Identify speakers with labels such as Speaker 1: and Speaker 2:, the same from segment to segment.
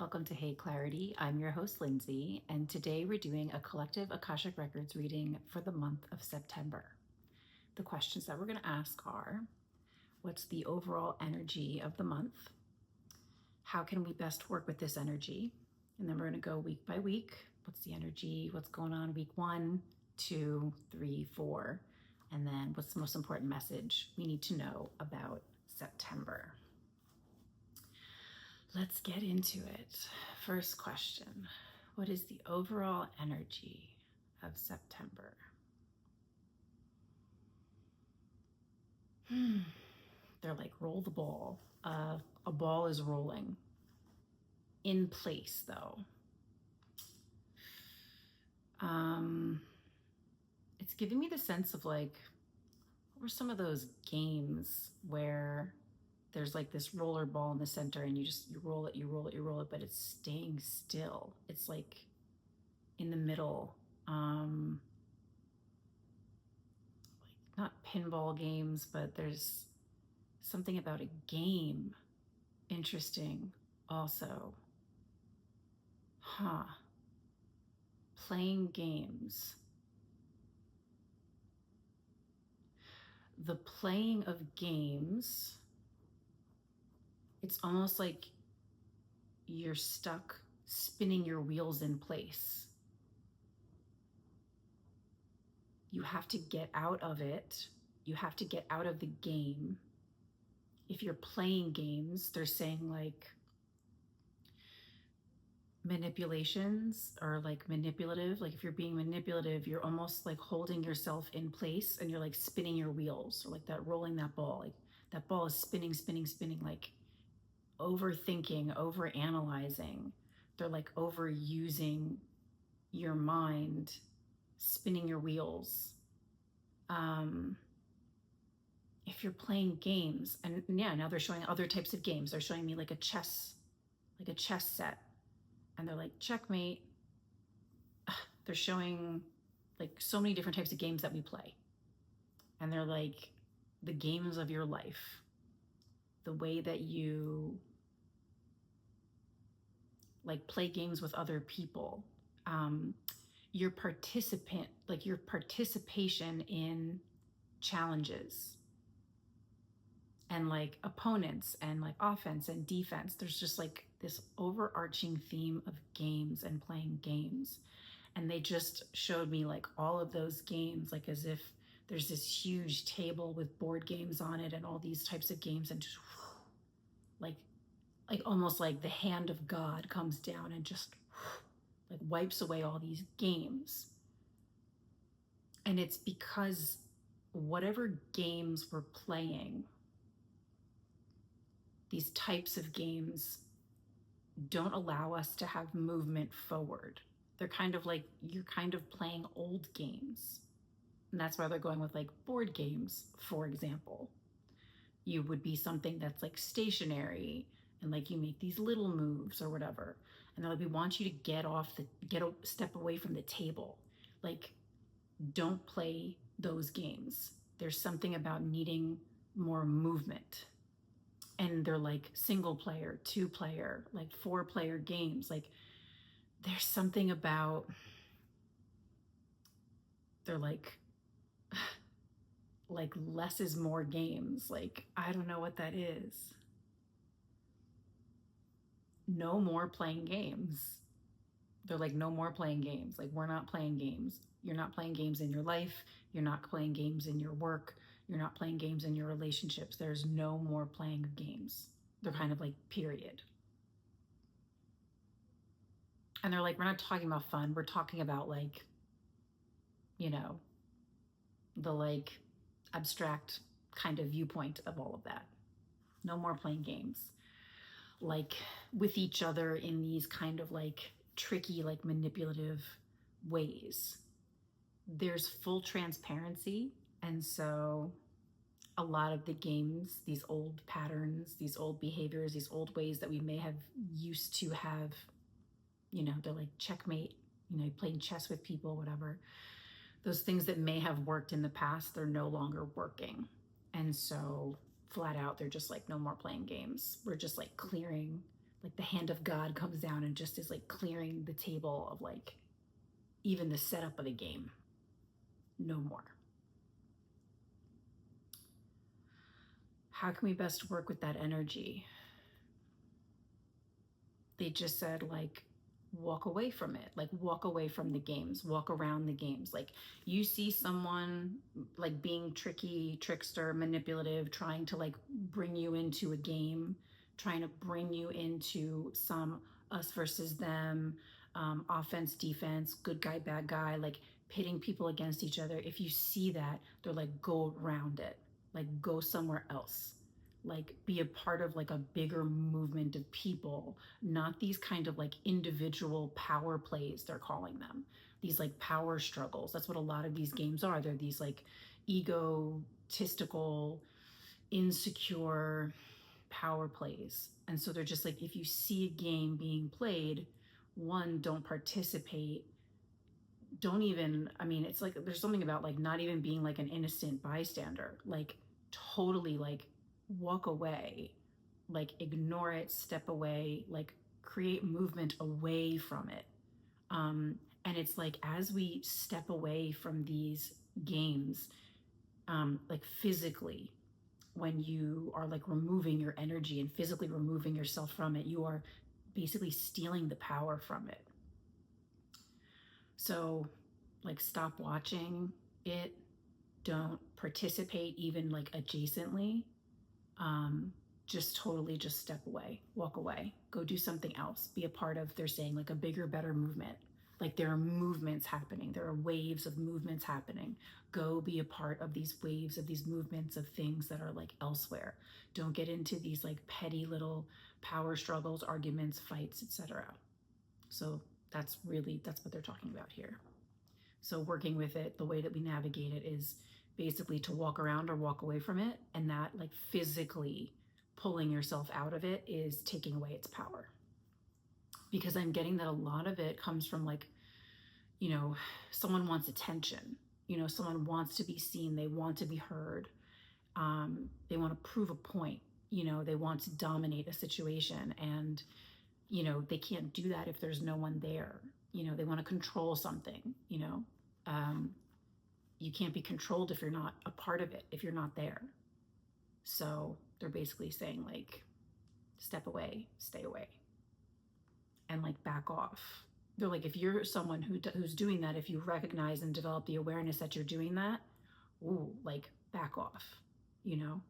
Speaker 1: Welcome to Hey Clarity. I'm your host, Lindsay, and today we're doing a collective Akashic Records reading for the month of September. The questions that we're going to ask are, what's the overall energy of the month? How can we best work with this energy? And then we're going to go week by week. What's the energy? What's going on week 1, 2, 3, 4? And then what's the most important message we need to know about September? Let's get into it. First question, what is the overall energy of September? They're like, roll the ball. A ball is rolling. In place, though. It's giving me the sense of like, what were some of those games where there's like this roller ball in the center and you roll it, but it's staying still. It's like in the middle. Like not pinball games, but there's something about a game. Interesting also. Playing games. The playing of games, it's almost like you're stuck spinning your wheels in place. You have to get out of it. You have to get out of the game. If you're playing games, they're saying like manipulations or like manipulative. Like if you're being manipulative, you're almost like holding yourself in place and you're like spinning your wheels, or like that rolling that ball. Like that ball is spinning, like overthinking, overanalyzing. They're like overusing your mind, spinning your wheels. If you're playing games, and yeah, now they're showing other types of games. They're showing me like a chess set, and they're like, checkmate. They're showing like so many different types of games that we play, and they're like the games of your life, the way that you like play games with other people, your participation in challenges and like opponents and like offense and defense. There's just like this overarching theme of games and playing games. And they just showed me like all of those games, like as if there's this huge table with board games on it and all these types of games, and just like almost like the hand of God comes down and just like wipes away all these games. And it's because whatever games we're playing, these types of games don't allow us to have movement forward. They're kind of like, you're kind of playing old games. And that's why they're going with like board games, for example. You would be something that's like stationary and like you make these little moves or whatever. And they're like, we want you to get a step away from the table. Like, don't play those games. There's something about needing more movement. And they're like single player, 2-player, like 4-player games. Like there's something about, they're like less is more games. Like, I don't know what that is. No more playing games. They're like, no more playing games. Like, we're not playing games. You're not playing games in your life. You're not playing games in your work. You're not playing games in your relationships. There's no more playing games. They're kind of like, period. And they're like, we're not talking about fun. We're talking about like, you know, the like abstract kind of viewpoint of all of that. No more playing games like with each other in these kind of like tricky, like manipulative ways. There's full transparency. And so a lot of the games, these old patterns, these old behaviors, these old ways that we may have used to have, you know, they're like checkmate, you know, playing chess with people, whatever. Those things that may have worked in the past, they're no longer working. And so flat out, they're just like, no more playing games. We're just like clearing like the hand of God comes down and just is like clearing the table of like even the setup of the game. No more. How can we best work with that energy? They just said, like, walk away from it, like walk away from the games, walk around the games. Like, you see someone like being tricky, trickster, manipulative, trying to like bring you into a game, trying to bring you into some us versus them, offense, defense, good guy, bad guy, like pitting people against each other. If you see that, they're like, go around it, like go somewhere else, like be a part of like a bigger movement of people, not these kind of like individual power plays, they're calling them, these like power struggles. That's what a lot of these games are. They're these like egotistical, insecure power plays. And so they're just like, if you see a game being played, one, don't participate. Don't even, I mean, it's like there's something about like not even being like an innocent bystander, like totally like walk away, like ignore it, step away, like create movement away from it. And it's like as we step away from these games, like physically, when you are like removing your energy and physically removing yourself from it, you are basically stealing the power from it. So like stop watching it, don't participate even like adjacently. Just totally just step away, walk away, go do something else, be a part of, they're saying like a bigger, better movement. Like there are movements happening, there are waves of movements happening. Go be a part of these waves of these movements of things that are like elsewhere. Don't get into these like petty little power struggles, arguments, fights, etc. So that's what they're talking about here. So working with it, the way that we navigate it is basically to walk around or walk away from it, and that like physically pulling yourself out of it is taking away its power. Because I'm getting that a lot of it comes from like, you know, someone wants attention, you know, someone wants to be seen, they want to be heard, they want to prove a point, you know, they want to dominate a situation, and you know, they can't do that if there's no one there. You know, they want to control something, you know. You can't be controlled if you're not a part of it, if you're not there. So they're basically saying like, step away, stay away, and like back off. They're like, if you're someone who's doing that, if you recognize and develop the awareness that you're doing that, ooh, like back off, you know.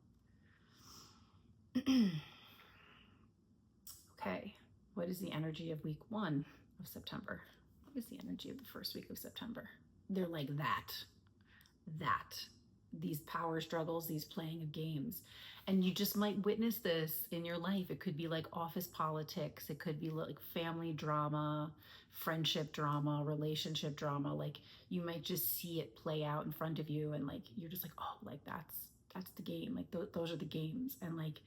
Speaker 1: Okay. What is the energy of week 1 of September? What is the energy of the first week of September? They're like these power struggles, these playing of games. And you just might witness this in your life. It could be like office politics. It could be like family drama, friendship drama, relationship drama. Like you might just see it play out in front of you, and like you're just like, oh, like that's the game. Like those are the games. And like,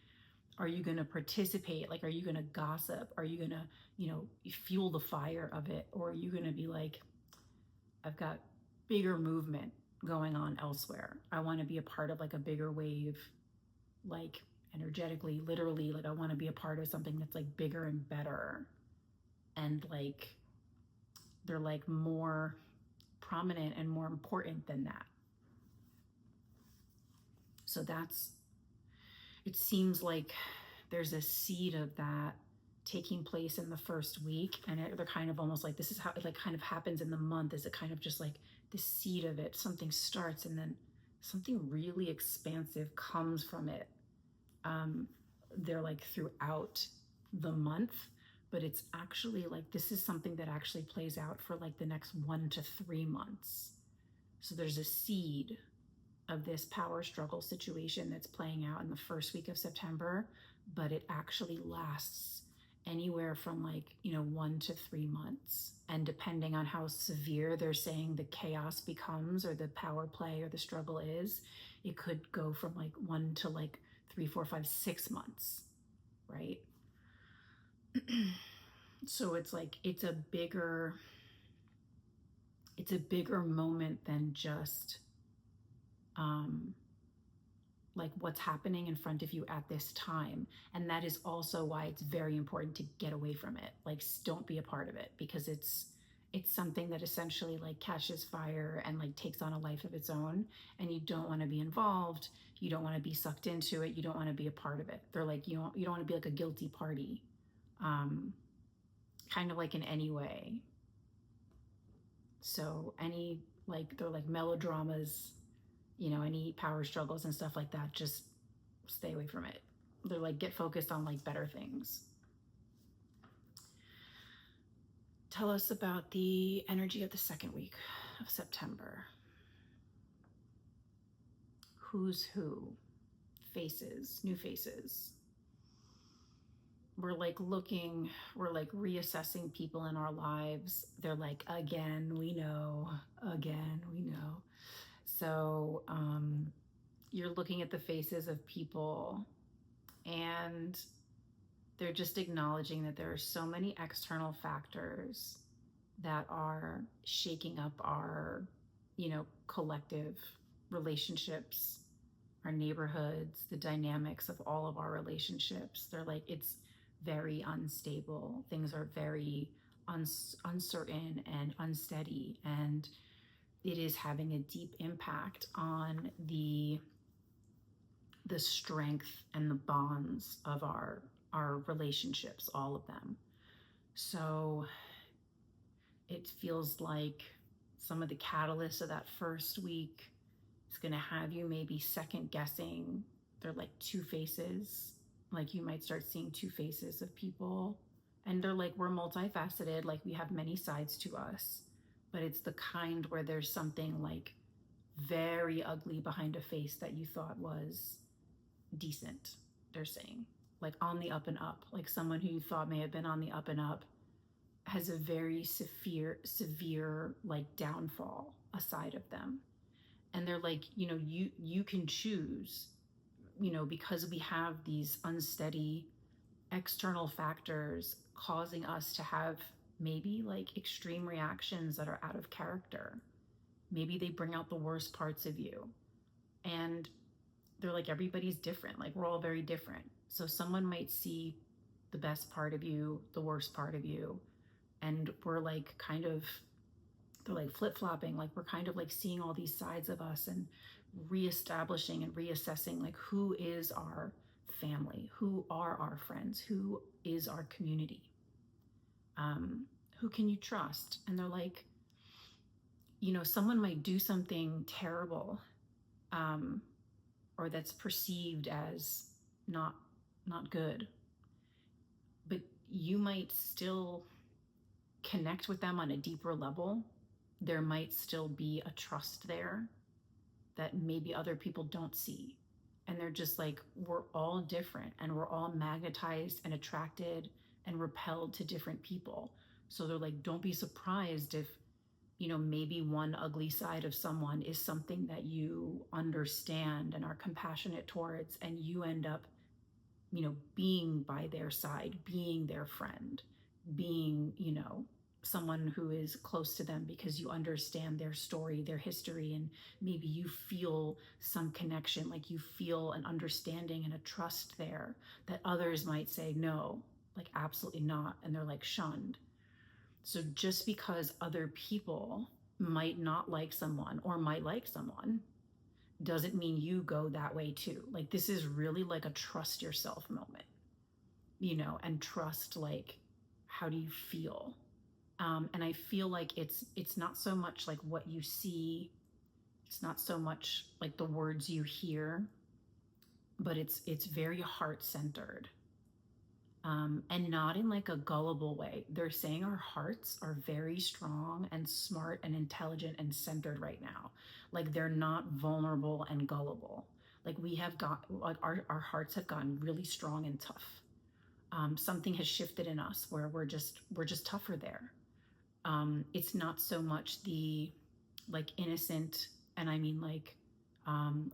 Speaker 1: are you going to participate? Like, are you going to gossip? Are you going to, you know, fuel the fire of it? Or are you going to be like, I've got bigger movement going on elsewhere. I want to be a part of like a bigger wave, like energetically, literally, like I want to be a part of something that's like bigger and better. And like, they're like more prominent and more important than that. So it seems like there's a seed of that taking place in the first week, and they're kind of almost like, this is how it like kind of happens in the month. Is it kind of just like the seed of it, something starts and then something really expansive comes from it. They're like throughout the month, but it's actually like, this is something that actually plays out for like the next 1 to 3 months. So there's a seed of this power struggle situation that's playing out in the first week of September, but it actually lasts anywhere from like, you know, 1 to 3 months. And depending on how severe they're saying the chaos becomes, or the power play or the struggle is, it could go from like 1 to like 3, 4, 5, 6 months, right? So it's like, it's a bigger moment than just like what's happening in front of you at this time. And that is also why it's very important to get away from it. Like, don't be a part of it, because it's something that essentially like catches fire and like takes on a life of its own, and you don't want to be involved. You don't want to be sucked into it. You don't want to be a part of it. They're like, you don't want to be like a guilty party, kind of like in any way. So any, like, they're like melodramas, any power struggles and stuff like that, just stay away from it. They're like, get focused on like better things. Tell us about the energy of the second week of September. Who's who? Faces, new faces. We're like reassessing people in our lives. They're like, again, we know. So you're looking at the faces of people, and they're just acknowledging that there are so many external factors that are shaking up our, collective relationships, our neighborhoods, the dynamics of all of our relationships. They're like, it's very unstable. Things are very uncertain and unsteady, and it is having a deep impact on the strength and the bonds of our relationships, all of them. So it feels like some of the catalysts of that first week is going to have you maybe second guessing. They're like two faces. Like, you might start seeing two faces of people, and they're like, we're multifaceted. Like, we have many sides to us, but it's the kind where there's something like very ugly behind a face that you thought was decent. They're saying, like, on the up and up, like someone who you thought may have been on the up and up has a very severe like downfall aside of them. And they're like, you can choose, because we have these unsteady external factors causing us to have maybe like extreme reactions that are out of character. Maybe they bring out the worst parts of you. And they're like, everybody's different. Like, we're all very different. So someone might see the best part of you, the worst part of you. And we're like they're like flip-flopping. Like, we're kind of like seeing all these sides of us and reestablishing and reassessing like, who is our family? Who are our friends? Who is our community? Who can you trust? And they're like, someone might do something terrible, or that's perceived as not good, but you might still connect with them on a deeper level. There might still be a trust there that maybe other people don't see. And they're just like, we're all different, and we're all magnetized and attracted and repelled to different people. So they're like, don't be surprised if, maybe one ugly side of someone is something that you understand and are compassionate towards, and you end up, being by their side, being their friend, being, someone who is close to them because you understand their story, their history, and maybe you feel some connection, like you feel an understanding and a trust there that others might say, no, like absolutely not. And they're like shunned. So just because other people might not like someone or might like someone doesn't mean you go that way too. Like, this is really like a trust yourself moment, and trust, like, how do you feel? And I feel like it's not so much like what you see. It's not so much like the words you hear, but it's very heart-centered. And not in like a gullible way. They're saying our hearts are very strong and smart and intelligent and centered right now. Like, they're not vulnerable and gullible. Like, we have got, like, our hearts have gotten really strong and tough. Something has shifted in us where we're just tougher there. It's not so much the like innocent, and I mean like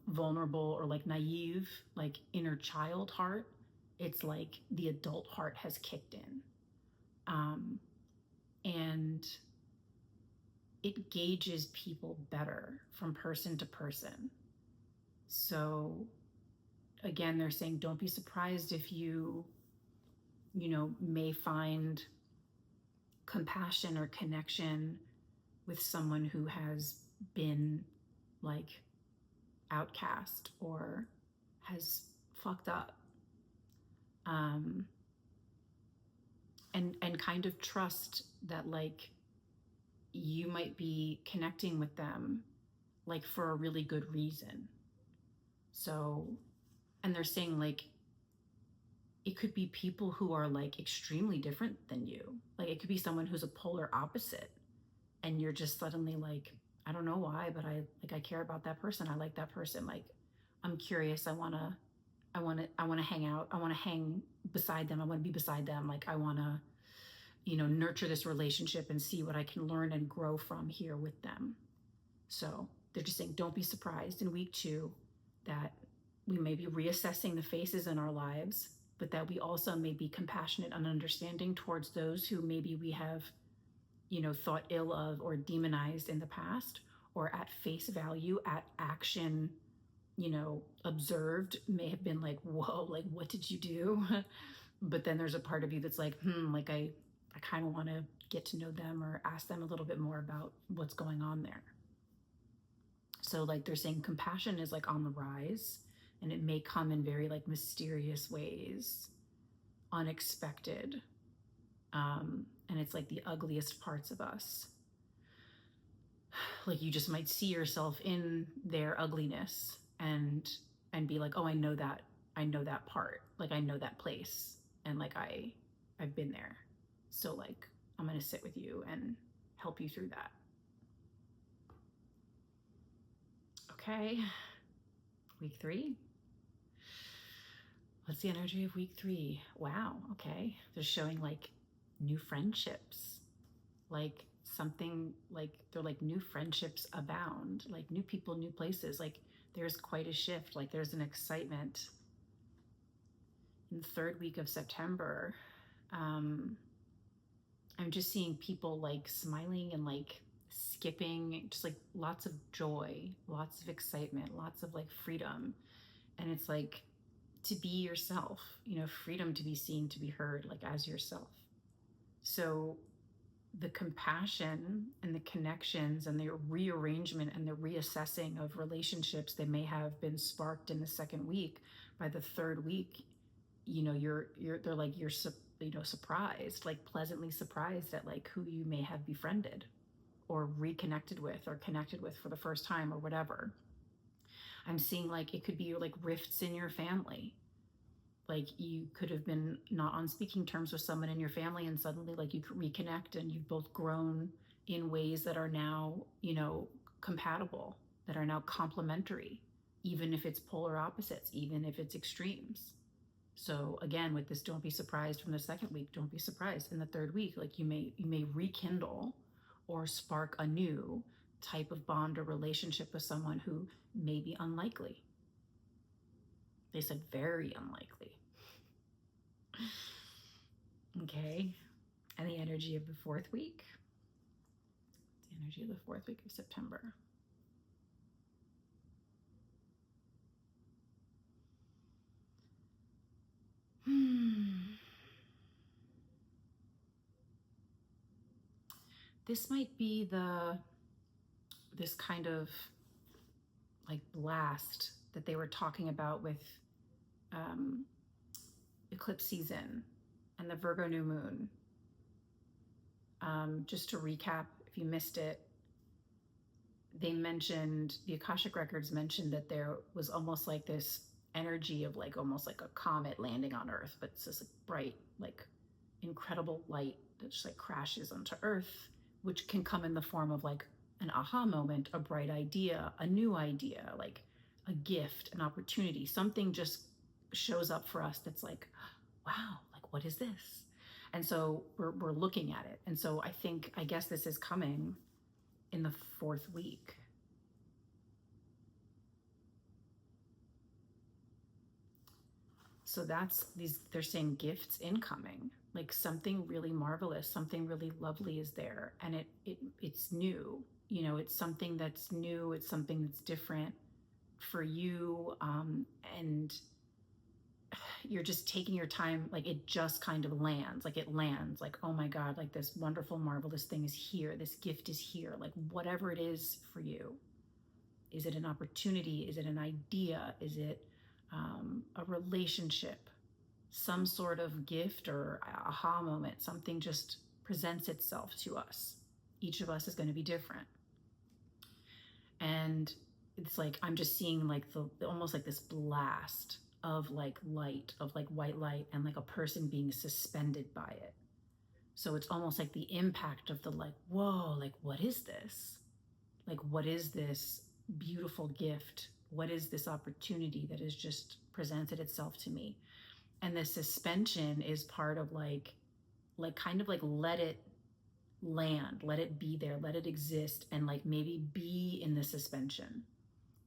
Speaker 1: vulnerable or like naive, like inner child heart. It's like the adult heart has kicked in. And it gauges people better from person to person. So again, they're saying don't be surprised if you may find compassion or connection with someone who has been like outcast or has fucked up. And kind of trust that like you might be connecting with them like for a really good reason. So, and they're saying like it could be people who are like extremely different than you. Like it could be someone who's a polar opposite, and you're just suddenly like, I don't know why, but I care about that person. I like that person. Like I'm curious. I want to hang out. I want to hang beside them. I want to be beside them. Like I want to, nurture this relationship and see what I can learn and grow from here with them. So they're just saying, don't be surprised in week 2 that we may be reassessing the faces in our lives, but that we also may be compassionate and understanding towards those who maybe we have, thought ill of or demonized in the past, or at face value, at action, observed, may have been like, whoa, like, what did you do? But then there's a part of you that's like, like I kind of want to get to know them or ask them a little bit more about what's going on there. So like they're saying compassion is like on the rise, and it may come in very like mysterious ways, unexpected. And it's like the ugliest parts of us. Like you just might see yourself in their ugliness and be like, oh, I know that part. Like I know that place. And like I've been there. So like I'm gonna sit with you and help you through that. Okay. Week 3. What's the energy of week 3? Wow. Okay. They're showing like new friendships, like something like they're like new friendships abound, like new people, new places. Like there's quite a shift. Like there's an excitement in the 3rd week of September. I'm just seeing people like smiling and like skipping, just like lots of joy, lots of excitement, lots of like freedom. And it's like to be yourself, freedom to be seen, to be heard, like as yourself. So the compassion and the connections and the rearrangement and the reassessing of relationships that may have been sparked in the 2nd week, by the 3rd week, they're like, you're surprised, like pleasantly surprised at like who you may have befriended or reconnected with or connected with for the first time or whatever. I'm seeing like it could be like rifts in your family. Like you could have been not on speaking terms with someone in your family, and suddenly like you could reconnect and you've both grown in ways that are now, compatible, that are now complementary, even if it's polar opposites, even if it's extremes. So again, with this, don't be surprised from the 2nd week, don't be surprised in the 3rd week, like you may rekindle or spark a new type of bond or relationship with someone who may be unlikely. They said very unlikely. Okay. And the energy of the 4th week. The energy of the 4th week of September. This might be this kind of like blast that they were talking about with eclipse season and the Virgo new moon. Just to recap, if you missed it, they mentioned, the Akashic Records mentioned that there was almost like this energy of like almost like a comet landing on Earth, but it's this like bright, like incredible light that just like crashes onto Earth, which can come in the form of like an aha moment, a bright idea, a new idea, like a gift, an opportunity. Something just shows up for us that's like, wow, like what is this? And so we're looking at it. And so I guess this is coming in the 4th week. So they're saying gifts incoming, like something really marvelous, something really lovely is there. And it's new, it's something that's new. It's something that's different for you. And you're just taking your time, like it just kind of lands, like it lands, like, oh my God, like this wonderful, marvelous thing is here. This gift is here. Like whatever it is for you. Is it an opportunity? Is it an idea? Is it a relationship? Some sort of gift or aha moment, something just presents itself to us. Each of us is going to be different. And it's like, I'm just seeing like the almost like this blast of like light, of like white light, and like a person being suspended by it. So it's almost like the impact of the like, whoa, like what is this? Like what is this beautiful gift? What is this opportunity that has just presented itself to me? And the suspension is part of like kind of like let it land, let it be there, let it exist, and like maybe be in the suspension.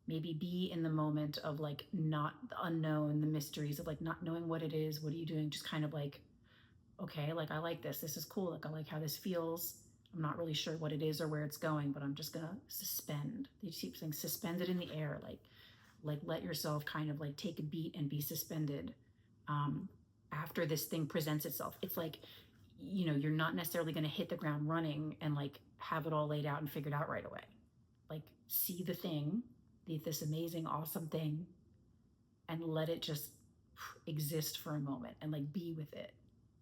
Speaker 1: Maybe be in the moment of like not the unknown, the mysteries of like not knowing what it is, what are you doing? Just kind of like, okay, like I like this. This is cool. Like I like how this feels. I'm not really sure what it is or where it's going, but I'm just gonna suspend. You keep saying suspend it in the air, like let yourself kind of like take a beat and be suspended after this thing presents itself. It's like, you know, you're not necessarily going to hit the ground running and like have it all laid out and figured out right away. Like see the thing, this amazing, awesome thing, and let it just exist for a moment and like be with it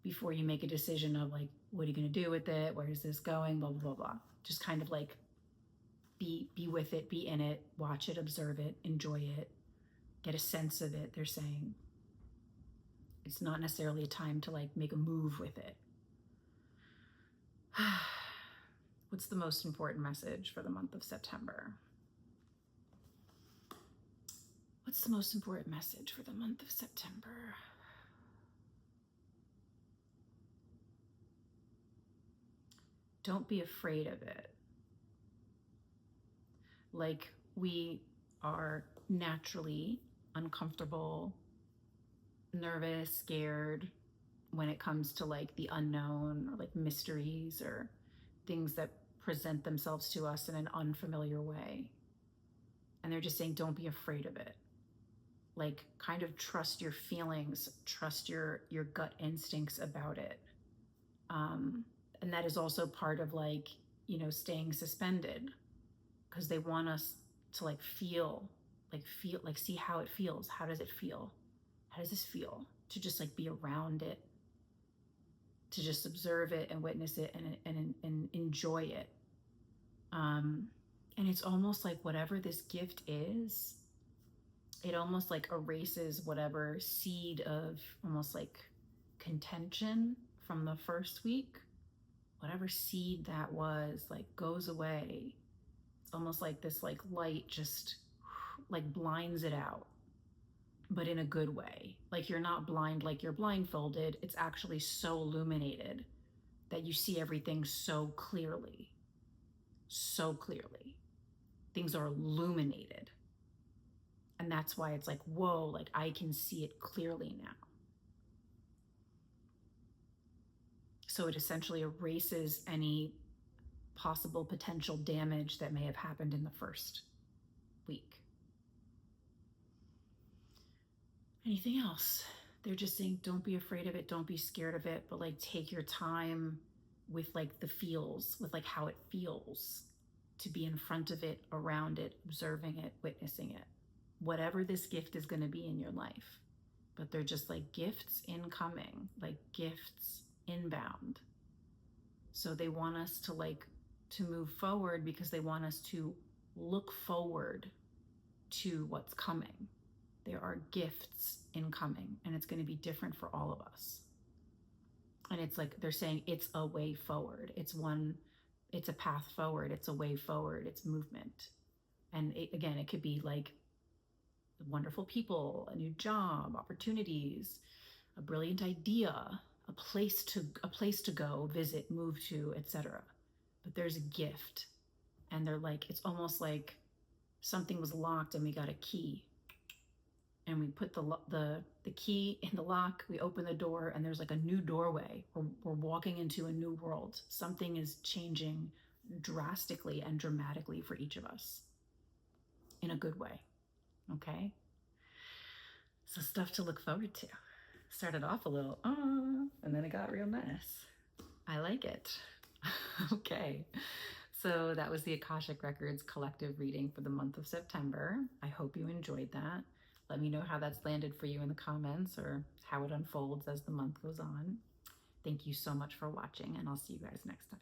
Speaker 1: before you make a decision of like, what are you going to do with it? Where is this going? Blah, blah, blah, blah. Just kind of like be with it, be in it, watch it, observe it, enjoy it, get a sense of it. They're saying it's not necessarily a time to like make a move with it. What's the most important message for the month of September? What's the most important message for the month of September? Don't be afraid of it. Like we are naturally uncomfortable, nervous, scared when it comes to like the unknown or like mysteries or things that present themselves to us in an unfamiliar way. And they're just saying, don't be afraid of it. Like kind of trust your feelings, trust your gut instincts about it. And that is also part of like, you know, staying suspended, because they want us to like feel, like see how it feels. How does it feel? How does this feel? To just like be around it, to just observe it and witness it and enjoy it. And it's almost like whatever this gift is, it almost like erases whatever seed of almost like contention from the first week. Whatever seed that was, like goes away. It's almost like this like light just like blinds it out, but in a good way. Like you're not blind, like you're blindfolded. It's actually so illuminated that you see everything so clearly. So clearly. Things are illuminated. And that's why it's like, whoa, like I can see it clearly now. So it essentially erases any possible potential damage that may have happened in the first week. Anything else? They're just saying, don't be afraid of it. Don't be scared of it, but like take your time with like the feels, with like how it feels to be in front of it, around it, observing it, witnessing it. Whatever this gift is going to be in your life. But they're just like gifts incoming, like gifts inbound. So they want us to like to move forward because they want us to look forward to what's coming. There are gifts incoming, and it's going to be different for all of us. And it's like they're saying it's a way forward. It's a path forward. It's a way forward. It's movement. And again, it could be like wonderful people, a new job, opportunities, a brilliant idea, a place to go, visit, move to, etc. But there's a gift, and they're like, it's almost like something was locked and we got a key, and we put the key in the lock, we open the door, and there's like a new doorway. We're walking into a new world. Something is changing drastically and dramatically for each of us in a good way. Okay? So stuff to look forward to. Started off a little, and then it got real nice. I like it. Okay. So that was the Akashic Records collective reading for the month of September. I hope you enjoyed that. Let me know how that's landed for you in the comments or how it unfolds as the month goes on. Thank you so much for watching, and I'll see you guys next time.